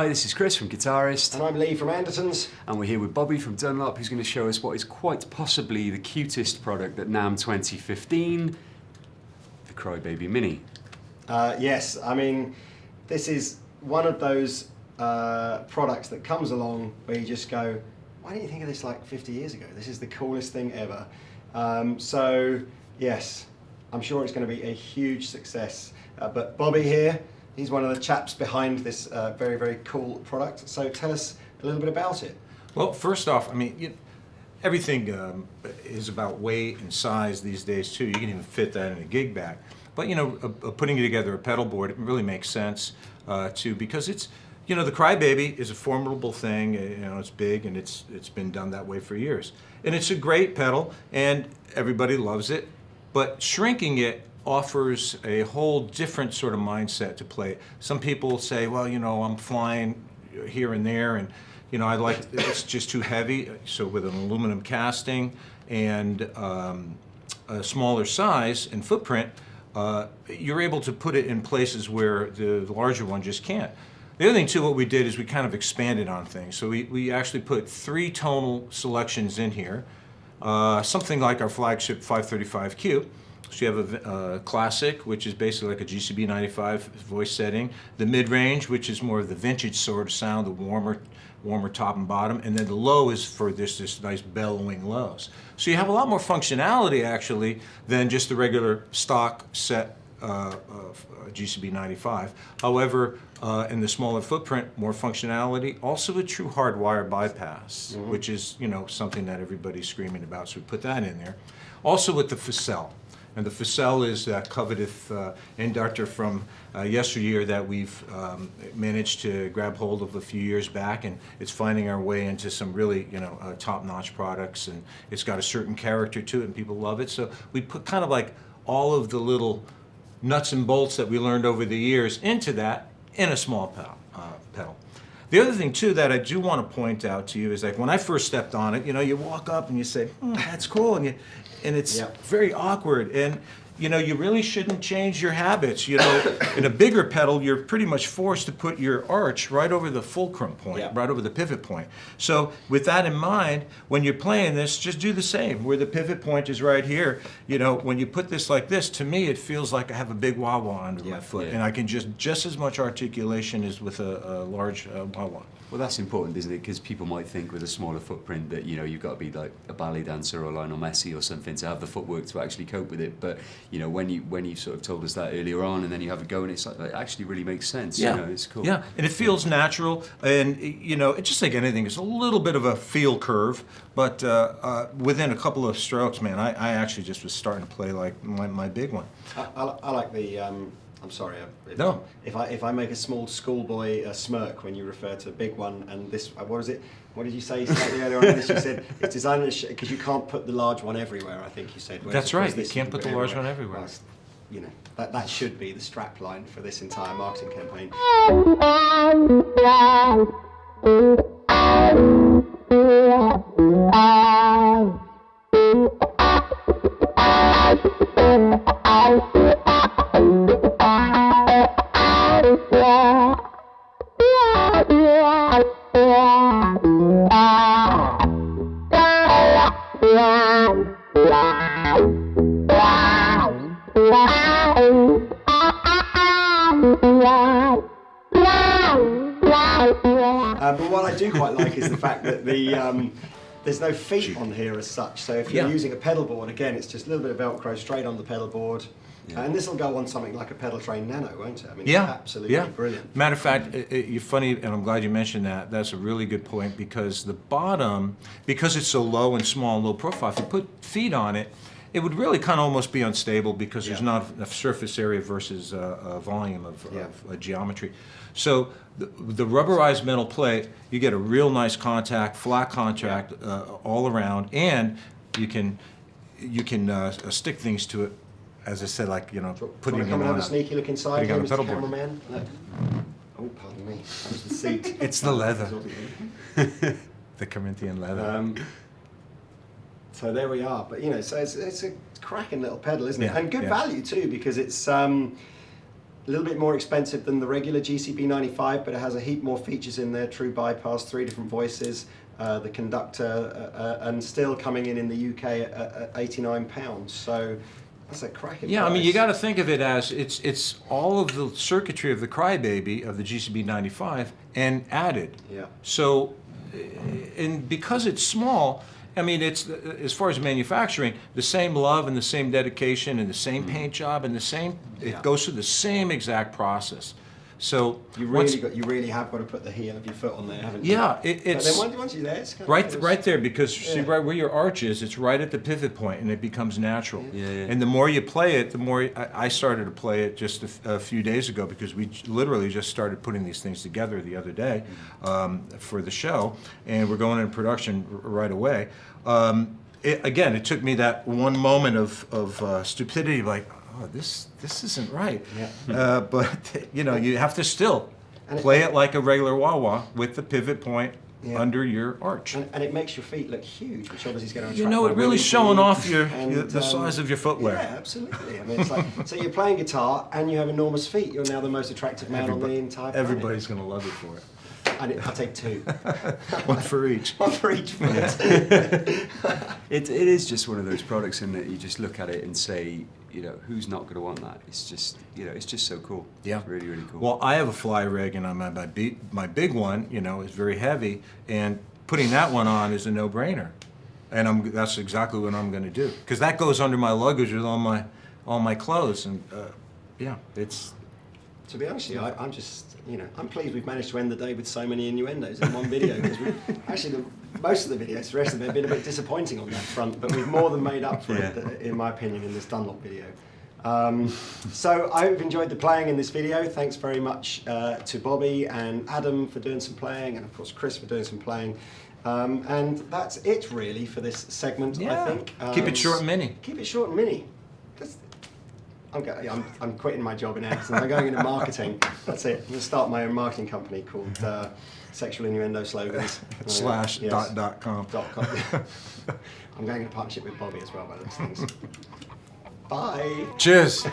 Hi, this is Chris from Guitarist. And I'm Lee from Andertons. And we're here with Bobby from Dunlop, who's going to show us what is quite possibly the cutest product at NAMM 2015, the Crybaby Mini. Yes, I mean, this is one of those products that comes along where you just go, why didn't you think of this like 50 years ago? This is the coolest thing ever. So, yes, I'm sure it's going to be a huge success. But Bobby here, he's one of the chaps behind this very, very cool product. So tell us a little bit about it. Well, first off, I mean, everything is about weight and size these days too. You can even fit that in a gig bag. But putting together a pedal board, it really makes sense too, because it's, the Crybaby is a formidable thing. It's big and it's been done that way for years. And it's a great pedal and everybody loves it. But shrinking it offers a whole different sort of mindset to play. Some people say, well, I'm flying here and there, and it's just too heavy. So with an aluminum casting and a smaller size and footprint, you're able to put it in places where the larger one just can't. The other thing too, what we did is we kind of expanded on things. So we actually put 3 tonal selections in here, something like our flagship 535Q. So you have a classic, which is basically like a GCB 95 voice setting, the mid-range, which is more of the vintage sort of sound, the warmer top and bottom, and then the low is for this nice bellowing lows. So you have a lot more functionality actually than just the regular stock set GCB 95. However, in the smaller footprint, more functionality, also a true hardwire bypass, which is something that everybody's screaming about, so we put that in there. Also with the Facel. And the Facel is that coveted inductor from yesteryear that we've managed to grab hold of a few years back, and it's finding our way into some really top-notch products, and it's got a certain character to it and people love it. So we put kind of like all of the little nuts and bolts that we learned over the years into that in a small pedal. The other thing too that I do want to point out to you is like when I first stepped on it, you walk up and you say, that's cool, and it's very awkward, and you really shouldn't change your habits. In a bigger pedal, you're pretty much forced to put your arch right over the fulcrum point, right over the pivot point. So with that in mind, when you're playing this, just do the same. Where the pivot point is right here, when you put this like this, to me it feels like I have a big wah-wah under my foot, and I can just as much articulation as with a large wah-wah. Well, that's important, isn't it? Because people might think with a smaller footprint that, you've got to be like a ballet dancer or Lionel Messi or something to have the footwork to actually cope with it. But, when you sort of told us that earlier on and then you have it going, it's like, it actually really makes sense. It's cool. Yeah, and it feels natural, and, it's just like anything. It's a little bit of a feel curve, but within a couple of strokes, man, I actually just was starting to play like my big one. I like the... I'm sorry. No. If I make a small schoolboy smirk when you refer to a big one, and this, what was it? What did you say slightly earlier on? You said it's designed because you can't put the large one everywhere. I think you said. That's right. You can't put the large one everywhere. Well, that should be the strap line for this entire marketing campaign. But what I do quite like is the fact that there's no feet on here as such. So if you're using a pedal board, again, it's just a little bit of Velcro straight on the pedal board. And this will go on something like a Pedal Train Nano, won't it? I mean, it's absolutely brilliant. Matter of fact, you're funny, and I'm glad you mentioned that. That's a really good point, because the bottom, because it's so low and small and low profile, if you put feet on it, it would really kind of almost be unstable because there's not enough surface area versus volume of geometry. So the rubberized metal plate, you get a real nice contact, flat contact all around, and you can stick things to it. As I said, like putting it on. Come and have a sneaky look inside here, Mr. Cameraman. Oh, pardon me. That was the seat. It's the leather. The Corinthian leather. So there we are. But so it's a cracking little pedal, isn't it? And good value too, because it's A little bit more expensive than the regular GCB 95, but it has a heap more features in there. True bypass, 3 different voices, the conductor, and still coming in the UK at £89. So that's a cracking Yeah, I price. mean, you got to think of it as it's all of the circuitry of the Crybaby of the GCB 95 and added. Yeah. So, and because it's small, I mean, it's, as far as manufacturing, the same love and the same dedication and the same paint job and the same, Yeah. it goes through the same exact process. So You once- really have got to put the heel of your foot on there, haven't you? yeah, But it's then once you're there, it's kind right, of right there, because see Yeah. right where your arch is, it's right at the pivot point, and it becomes natural. Yeah, yeah. And the more you play it, the more I started to play it just a few days ago, because we literally just started putting these things together the other day for the show, and we're going in production right away. Again, it took me that one moment of stupidity, like, oh, this isn't right. Yeah. But you know, you have to still And play it like a regular wah-wah with the pivot point Yeah. under your arch. And it makes your feet look huge, which obviously is going to attract You know, more it really women to showing you. off And, the size of your footwear. Yeah, absolutely. I mean, it's like, so you're playing guitar and you have enormous feet. You're now the most attractive man on the entire planet. Everybody's going to love you for it. And I'll take 2. One for each. One for each foot. It is just one of those products, and that you just look at it and say, you know, who's not going to want that? It's just, you know, it's just so cool. Yeah. It's really, really cool. Well, I have a fly rig, and my big one, you know, is very heavy, and putting that one on is a no-brainer. And that's exactly what I'm going to do, because that goes under my luggage with all my clothes, and yeah, it's. To be honest with you, I'm just, you know, I'm pleased we've managed to end the day with so many innuendos in one video, because actually most of the videos, the rest of them have been a bit disappointing on that front, but we've more than made up for it, in my opinion, in this Dunlop video. So I hope you've enjoyed the playing in this video. Thanks very much to Bobby and Adam for doing some playing, and of course Chris for doing some playing. And that's it really for this segment, Yeah. I think. Keep it short and mini. Keep it short and mini. I'm quitting my job in Anderson. I'm going into marketing. That's it. I'm going to start my own marketing company called Sexual Innuendo Slogans. /.com. .com. I'm going into partnership with Bobby as well by those things. Bye. Cheers.